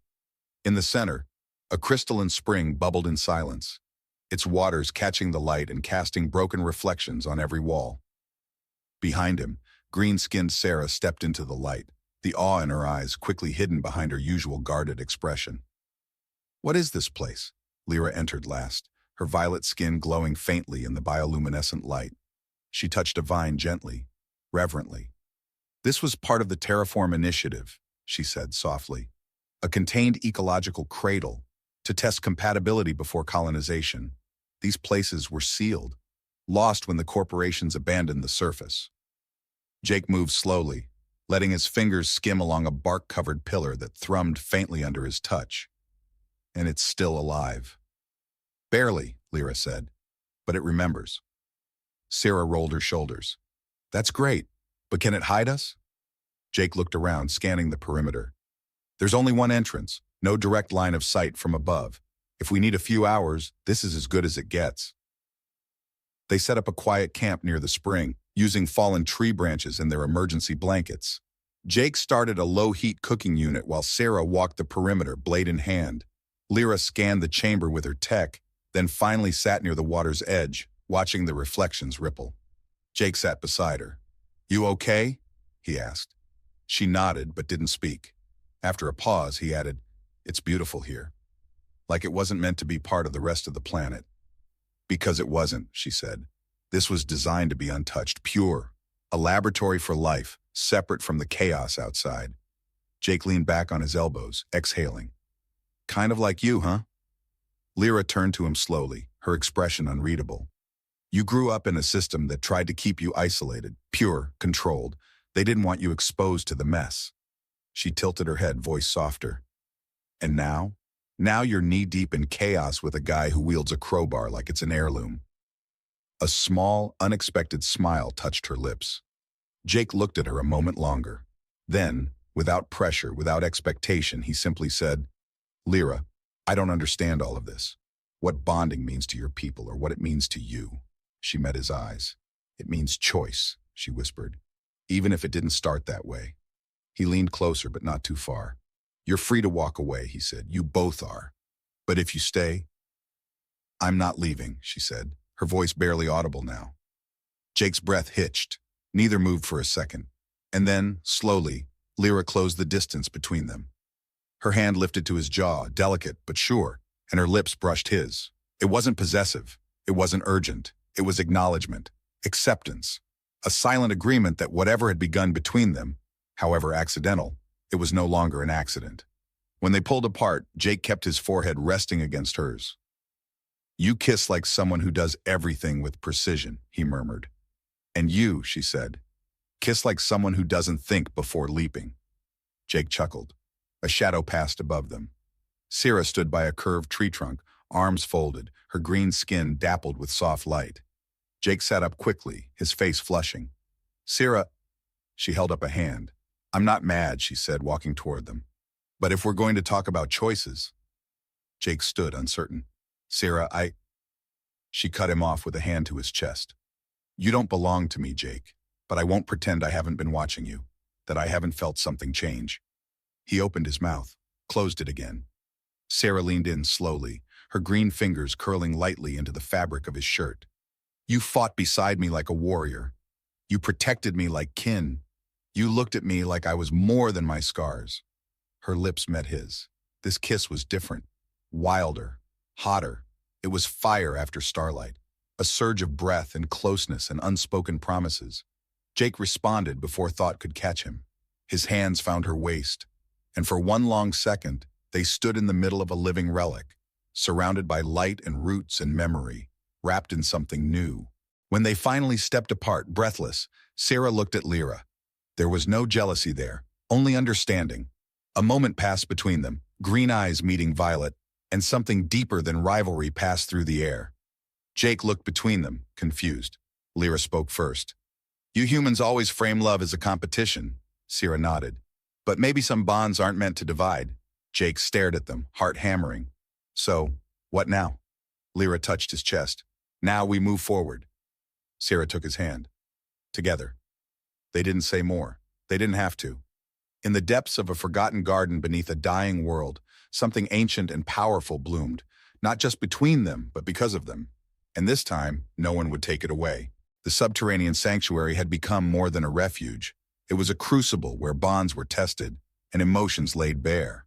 In the center, a crystalline spring bubbled in silence, its waters catching the light and casting broken reflections on every wall. Behind him, green-skinned Sarah stepped into the light, the awe in her eyes quickly hidden behind her usual guarded expression. What is this place? Lyra entered last, her violet skin glowing faintly in the bioluminescent light. She touched a vine gently, reverently. This was part of the Terraform Initiative, she said softly. A contained ecological cradle to test compatibility before colonization. These places were sealed, lost when the corporations abandoned the surface. Jake moved slowly, letting his fingers skim along a bark-covered pillar that thrummed faintly under his touch. And it's still alive. Barely, Lyra said, but it remembers. Sarah rolled her shoulders. That's great, but can it hide us? Jake looked around, scanning the perimeter. There's only one entrance, no direct line of sight from above. If we need a few hours, this is as good as it gets. They set up a quiet camp near the spring, using fallen tree branches and their emergency blankets. Jake started a low-heat cooking unit while Sarah walked the perimeter, blade in hand. Lyra scanned the chamber with her tech, then finally sat near the water's edge, watching the reflections ripple. Jake sat beside her. You okay? He asked. She nodded but didn't speak. After a pause, he added, It's beautiful here. Like it wasn't meant to be part of the rest of the planet. Because it wasn't, she said. This was designed to be untouched, pure. A laboratory for life, separate from the chaos outside. Jake leaned back on his elbows, exhaling. Kind of like you, huh? Lyra turned to him slowly, her expression unreadable. You grew up in a system that tried to keep you isolated, pure, controlled. They didn't want you exposed to the mess. She tilted her head, voice softer. And now? Now you're knee-deep in chaos with a guy who wields a crowbar like it's an heirloom. A small, unexpected smile touched her lips. Jake looked at her a moment longer. Then, without pressure, without expectation, he simply said, Lyra, I don't understand all of this. What bonding means to your people or what it means to you. She met his eyes. It means choice, she whispered, even if it didn't start that way. He leaned closer, but not too far. You're free to walk away, he said. You both are. But if you stay, I'm not leaving, she said, her voice barely audible now. Jake's breath hitched. Neither moved for a second. And then, slowly, Lyra closed the distance between them. Her hand lifted to his jaw, delicate but sure, and her lips brushed his. It wasn't possessive. It wasn't urgent. It was acknowledgement, acceptance, a silent agreement that whatever had begun between them, however accidental, it was no longer an accident. When they pulled apart, Jake kept his forehead resting against hers. You kiss like someone who does everything with precision, he murmured. And you, she said, kiss like someone who doesn't think before leaping. Jake chuckled. A shadow passed above them. Sarah stood by a curved tree trunk, arms folded, her green skin dappled with soft light. Jake sat up quickly, his face flushing. Sarah, she held up a hand. I'm not mad, she said, walking toward them. But if we're going to talk about choices. Jake stood, uncertain. Sarah, She cut him off with a hand to his chest. You don't belong to me, Jake, but I won't pretend I haven't been watching you, that I haven't felt something change. He opened his mouth, closed it again. Sarah leaned in slowly, her green fingers curling lightly into the fabric of his shirt. You fought beside me like a warrior. You protected me like kin. You looked at me like I was more than my scars. Her lips met his. This kiss was different, wilder, hotter. It was fire after starlight, a surge of breath and closeness and unspoken promises. Jake responded before thought could catch him. His hands found her waist, and for one long second, they stood in the middle of a living relic, surrounded by light and roots and memory, wrapped in something new. When they finally stepped apart, breathless, Sarah looked at Lyra. There was no jealousy there, only understanding. A moment passed between them, green eyes meeting violet, and something deeper than rivalry passed through the air. Jake looked between them, confused. Lyra spoke first. You humans always frame love as a competition, Sarah nodded. But maybe some bonds aren't meant to divide. Jake stared at them, heart hammering. So, what now? Lyra touched his chest. Now we move forward. Sarah took his hand. Together. They didn't say more. They didn't have to. In the depths of a forgotten garden beneath a dying world, something ancient and powerful bloomed, not just between them, but because of them. And this time, no one would take it away. The subterranean sanctuary had become more than a refuge. It was a crucible where bonds were tested and emotions laid bare.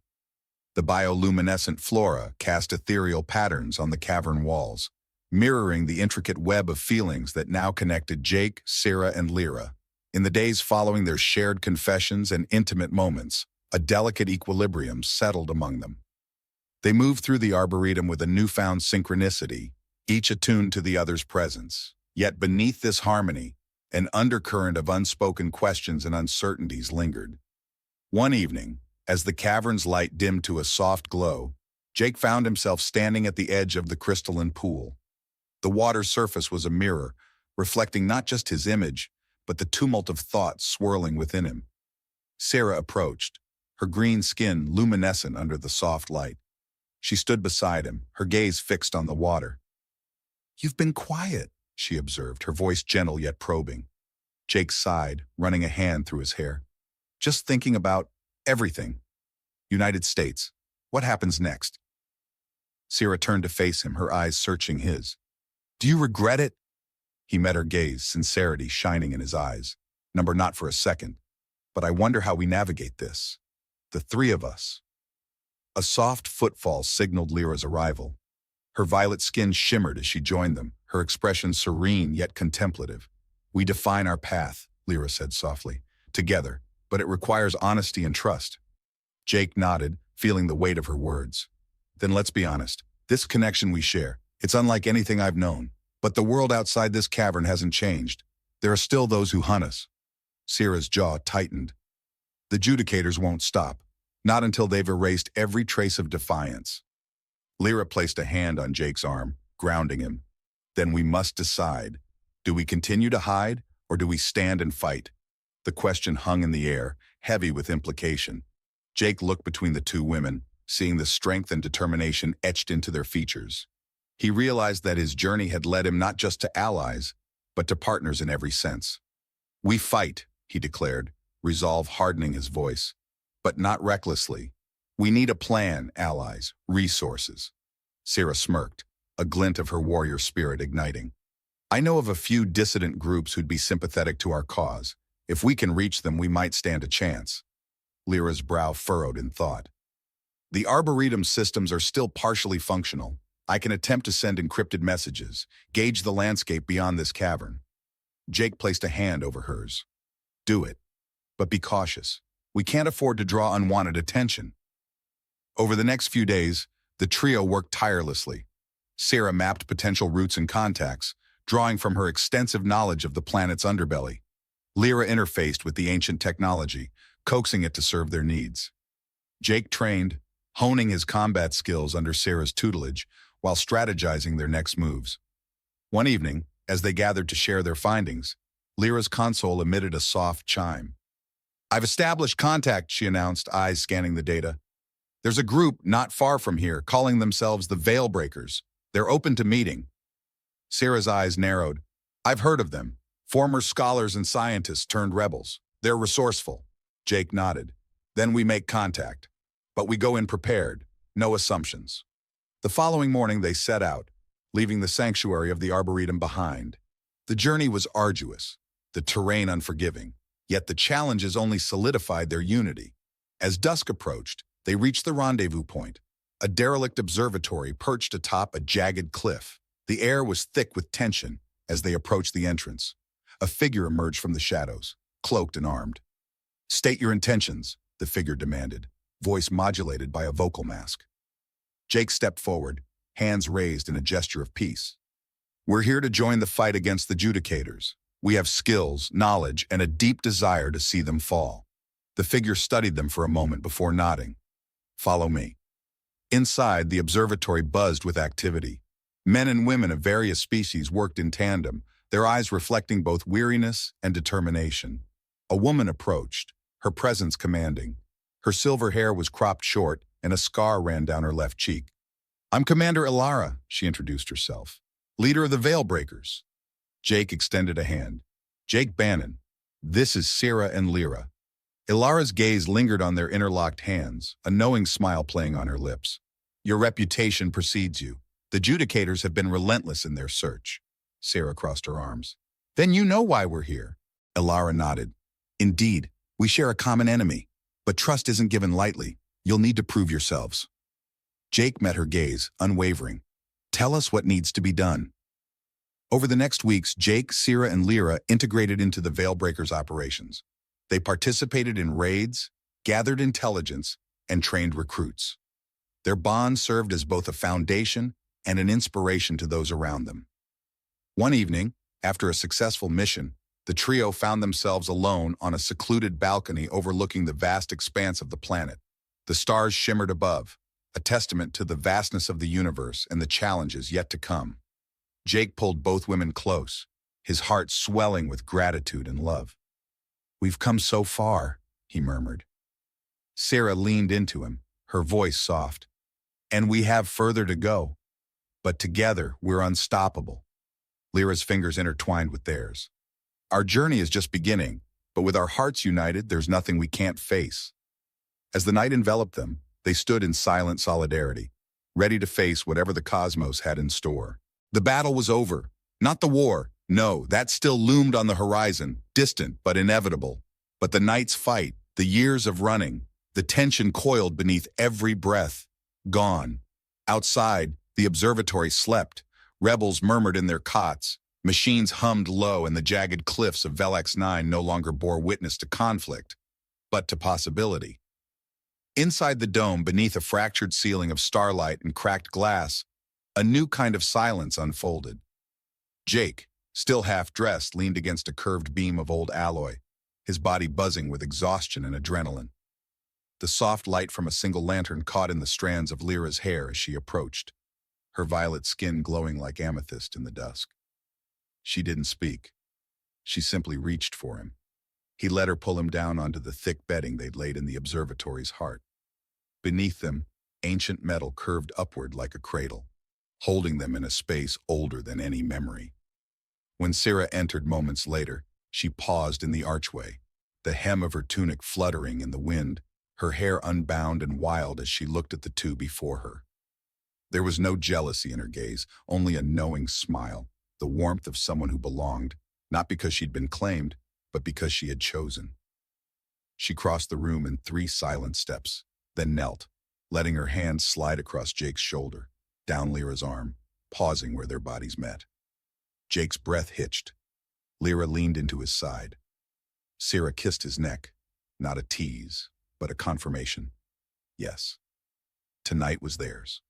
The bioluminescent flora cast ethereal patterns on the cavern walls, mirroring the intricate web of feelings that now connected Jake, Sarah, and Lyra. In the days following their shared confessions and intimate moments, A delicate equilibrium settled among them. They moved through the arboretum with a newfound synchronicity, each attuned to the other's presence. Yet beneath this harmony, an undercurrent of unspoken questions and uncertainties lingered. One evening, as the cavern's light dimmed to a soft glow, Jake found himself standing at the edge of the crystalline pool. The water's surface was a mirror, reflecting not just his image, but the tumult of thoughts swirling within him. Sarah approached, her green skin luminescent under the soft light. She stood beside him, her gaze fixed on the water. "You've been quiet," she observed, her voice gentle yet probing. Jake sighed, running a hand through his hair. "Just thinking about everything. United States. What happens next?" Sarah turned to face him, her eyes searching his. "Do you regret it?" He met her gaze, sincerity shining in his eyes. "Number, not for a second. But I wonder how we navigate this. The three of us." A soft footfall signaled Lyra's arrival. Her violet skin shimmered as she joined them, her expression serene yet contemplative. "We define our path," Lyra said softly, "together, but it requires honesty and trust." Jake nodded, feeling the weight of her words. "Then let's be honest. This connection we share, it's unlike anything I've known. But the world outside this cavern hasn't changed. There are still those who hunt us." Sarah's jaw tightened. "The judicators won't stop, not until they've erased every trace of defiance." Lyra placed a hand on Jake's arm, grounding him. "Then we must decide. Do we continue to hide, or do we stand and fight?" The question hung in the air, heavy with implication. Jake looked between the two women, seeing the strength and determination etched into their features. He realized that his journey had led him not just to allies, but to partners in every sense. "We fight," he declared, resolve hardening his voice. "But not recklessly. We need a plan, allies, resources." Sarah smirked, a glint of her warrior spirit igniting. "I know of a few dissident groups who'd be sympathetic to our cause. If we can reach them, we might stand a chance." Lyra's brow furrowed in thought. "The Arboretum systems are still partially functional. I can attempt to send encrypted messages, gauge the landscape beyond this cavern." Jake placed a hand over hers. "Do it. But be cautious. We can't afford to draw unwanted attention." Over the next few days, the trio worked tirelessly. Sarah mapped potential routes and contacts, drawing from her extensive knowledge of the planet's underbelly. Lyra interfaced with the ancient technology, coaxing it to serve their needs. Jake trained, honing his combat skills under Sarah's tutelage, while strategizing their next moves. One evening, as they gathered to share their findings, Lyra's console emitted a soft chime. "I've established contact," she announced, eyes scanning the data. "There's a group not far from here calling themselves the Veil Breakers. They're open to meeting." Sarah's eyes narrowed. "I've heard of them. Former scholars and scientists turned rebels. They're resourceful." Jake nodded. "Then we make contact. But we go in prepared, no assumptions." The following morning they set out, leaving the sanctuary of the Arboretum behind. The journey was arduous, the terrain unforgiving, yet the challenges only solidified their unity. As dusk approached, they reached the rendezvous point, a derelict observatory perched atop a jagged cliff. The air was thick with tension as they approached the entrance. A figure emerged from the shadows, cloaked and armed. "State your intentions," the figure demanded, voice modulated by a vocal mask. Jake stepped forward, hands raised in a gesture of peace. "We're here to join the fight against the judicators. We have skills, knowledge, and a deep desire to see them fall." The figure studied them for a moment before nodding. "Follow me." Inside, the observatory buzzed with activity. Men and women of various species worked in tandem, their eyes reflecting both weariness and determination. A woman approached, her presence commanding. Her silver hair was cropped short, and a scar ran down her left cheek. "I'm Commander Ilara," she introduced herself. "Leader of the Veil Breakers." Jake extended a hand. "Jake Bannon. This is Sarah and Lyra." Ilara's gaze lingered on their interlocked hands, a knowing smile playing on her lips. "Your reputation precedes you. The judicators have been relentless in their search." Sarah crossed her arms. "Then you know why we're here." Ilara nodded. "Indeed, we share a common enemy. But trust isn't given lightly. You'll need to prove yourselves." Jake met her gaze, unwavering. "Tell us what needs to be done." Over the next weeks, Jake, Sarah, and Lyra integrated into the Veilbreakers operations. They participated in raids, gathered intelligence, and trained recruits. Their bond served as both a foundation and an inspiration to those around them. One evening, after a successful mission, the trio found themselves alone on a secluded balcony overlooking the vast expanse of the planet. The stars shimmered above, a testament to the vastness of the universe and the challenges yet to come. Jake pulled both women close, his heart swelling with gratitude and love. "We've come so far," he murmured. Sarah leaned into him, her voice soft. "And we have further to go. But together, we're unstoppable." Lyra's fingers intertwined with theirs. "Our journey is just beginning, but with our hearts united, there's nothing we can't face." As the night enveloped them, they stood in silent solidarity, ready to face whatever the cosmos had in store. The battle was over. Not the war. No, that still loomed on the horizon, distant but inevitable. But the night's fight, the years of running, the tension coiled beneath every breath, gone. Outside, the observatory slept. Rebels murmured in their cots. Machines hummed low, and the jagged cliffs of Velax 9 no longer bore witness to conflict, but to possibility. Inside the dome, beneath a fractured ceiling of starlight and cracked glass, a new kind of silence unfolded. Jake, still half-dressed, leaned against a curved beam of old alloy, his body buzzing with exhaustion and adrenaline. The soft light from a single lantern caught in the strands of Lyra's hair as she approached, her violet skin glowing like amethyst in the dusk. She didn't speak. She simply reached for him. He let her pull him down onto the thick bedding they'd laid in the observatory's heart. Beneath them, ancient metal curved upward like a cradle, holding them in a space older than any memory. When Sarah entered moments later, she paused in the archway, the hem of her tunic fluttering in the wind, her hair unbound and wild as she looked at the two before her. There was no jealousy in her gaze, only a knowing smile, the warmth of someone who belonged, not because she'd been claimed, but because she had chosen. She crossed the room in 3 silent steps, then knelt, letting her hand slide across Jake's shoulder, down Lyra's arm, pausing where their bodies met. Jake's breath hitched. Lyra leaned into his side. Sarah kissed his neck, not a tease, but a confirmation. Yes, tonight was theirs.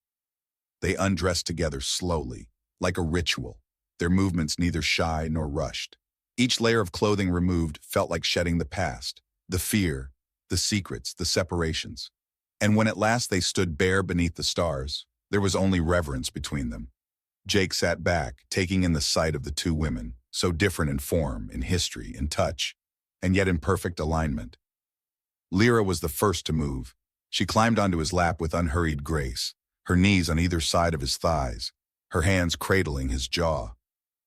They undressed together slowly, like a ritual, their movements neither shy nor rushed. Each layer of clothing removed felt like shedding the past, the fear, the secrets, the separations. And when at last they stood bare beneath the stars, there was only reverence between them. Jake sat back, taking in the sight of the two women, so different in form, in history, in touch, and yet in perfect alignment. Lyra was the first to move. She climbed onto his lap with unhurried grace, her knees on either side of his thighs, her hands cradling his jaw.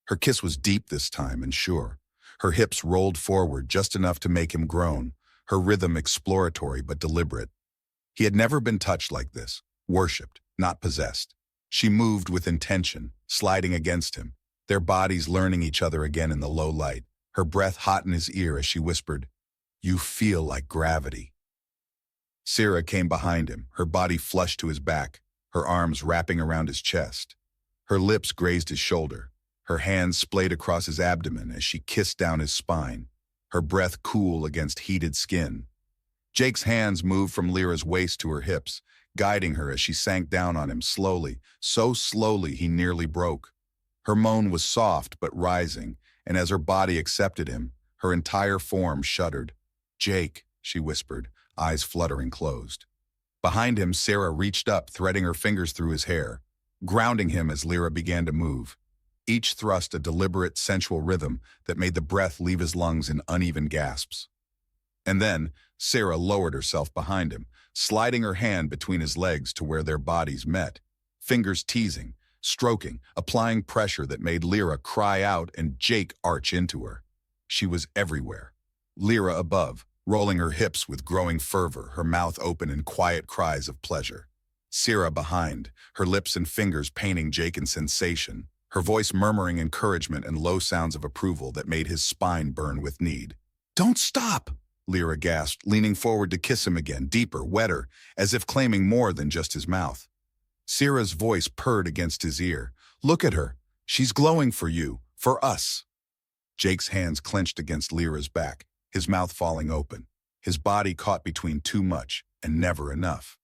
Her kiss was deep this time and sure. Her hips rolled forward just enough to make him groan, her rhythm exploratory but deliberate. He had never been touched like this, worshipped, not possessed. She moved with intention, sliding against him, their bodies learning each other again in the low light, her breath hot in his ear as she whispered, "You feel like gravity." Sarah came behind him, her body flushed to his back, her arms wrapping around his chest. Her lips grazed his shoulder, her hands splayed across his abdomen as she kissed down his spine, her breath cool against heated skin. Jake's hands moved from Lyra's waist to her hips, guiding her as she sank down on him slowly, so slowly he nearly broke. Her moan was soft but rising, and as her body accepted him, her entire form shuddered. "Jake," she whispered, eyes fluttering closed. Behind him, Sarah reached up, threading her fingers through his hair, grounding him as Lyra began to move. Each thrust a deliberate, sensual rhythm that made the breath leave his lungs in uneven gasps. And then, Sarah lowered herself behind him, sliding her hand between his legs to where their bodies met, fingers teasing, stroking, applying pressure that made Lyra cry out and Jake arch into her. She was everywhere. Lyra above, rolling her hips with growing fervor, her mouth open in quiet cries of pleasure. Sarah behind, her lips and fingers painting Jake in sensation, her voice murmuring encouragement and low sounds of approval that made his spine burn with need. "Don't stop!" Lyra gasped, leaning forward to kiss him again, deeper, wetter, as if claiming more than just his mouth. Sarah's voice purred against his ear. "Look at her. She's glowing for you, for us." Jake's hands clenched against Lyra's back, his mouth falling open. his body caught between too much and never enough.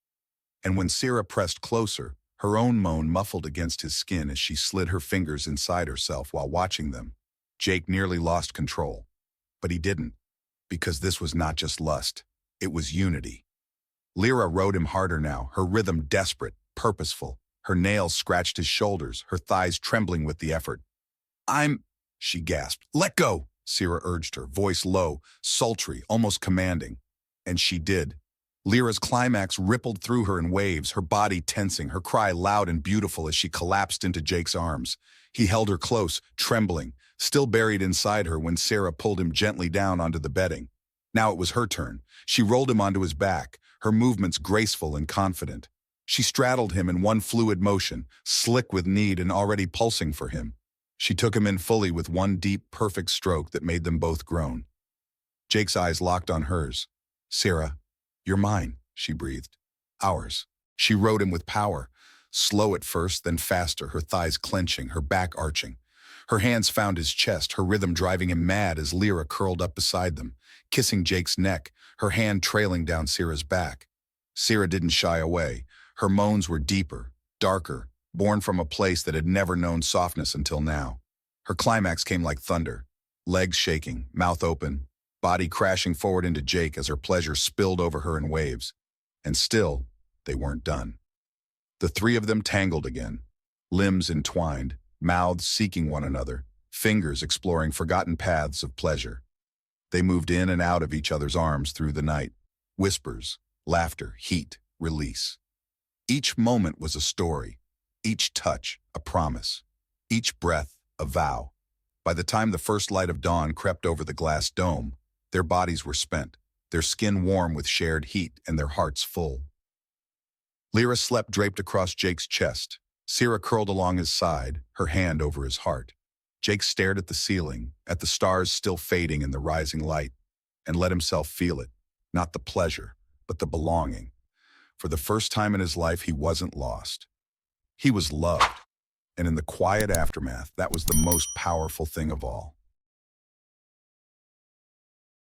And when Sarah pressed closer, her own moan muffled against his skin as she slid her fingers inside herself while watching them. Jake nearly lost control. But he didn't, because this was not just lust, it was unity. Lyra rode him harder now, her rhythm desperate, purposeful. Her nails scratched his shoulders, her thighs trembling with the effort. She gasped. Let go, Sarah urged her, voice low, sultry, almost commanding. And she did. Lyra's climax rippled through her in waves, her body tensing, her cry loud and beautiful as she collapsed into Jake's arms. He held her close, trembling, still buried inside her when Sarah pulled him gently down onto the bedding. Now it was her turn. She rolled him onto his back, her movements graceful and confident. She straddled him in one fluid motion, slick with need and already pulsing for him. She took him in fully with one deep, perfect stroke that made them both groan. Jake's eyes locked on hers. Sarah, you're mine, she breathed. Ours. She rode him with power, slow at first, then faster, her thighs clenching, her back arching. Her hands found his chest, her rhythm driving him mad as Lyra curled up beside them, kissing Jake's neck, her hand trailing down Sarah's back. Sarah didn't shy away. Her moans were deeper, darker, born from a place that had never known softness until now. Her climax came like thunder, legs shaking, mouth open, body crashing forward into Jake as her pleasure spilled over her in waves. And still, they weren't done. The three of them tangled again, limbs entwined, mouths seeking one another, fingers exploring forgotten paths of pleasure. They moved in and out of each other's arms through the night. Whispers, laughter, heat, release. Each moment was a story, each touch a promise, each breath a vow. By the time the first light of dawn crept over the glass dome, their bodies were spent, their skin warm with shared heat and their hearts full. Lyra slept draped across Jake's chest. Sarah curled along his side, her hand over his heart. Jake stared at the ceiling, at the stars still fading in the rising light, and let himself feel it, not the pleasure, but the belonging. For the first time in his life, he wasn't lost. He was loved, and in the quiet aftermath, that was the most powerful thing of all.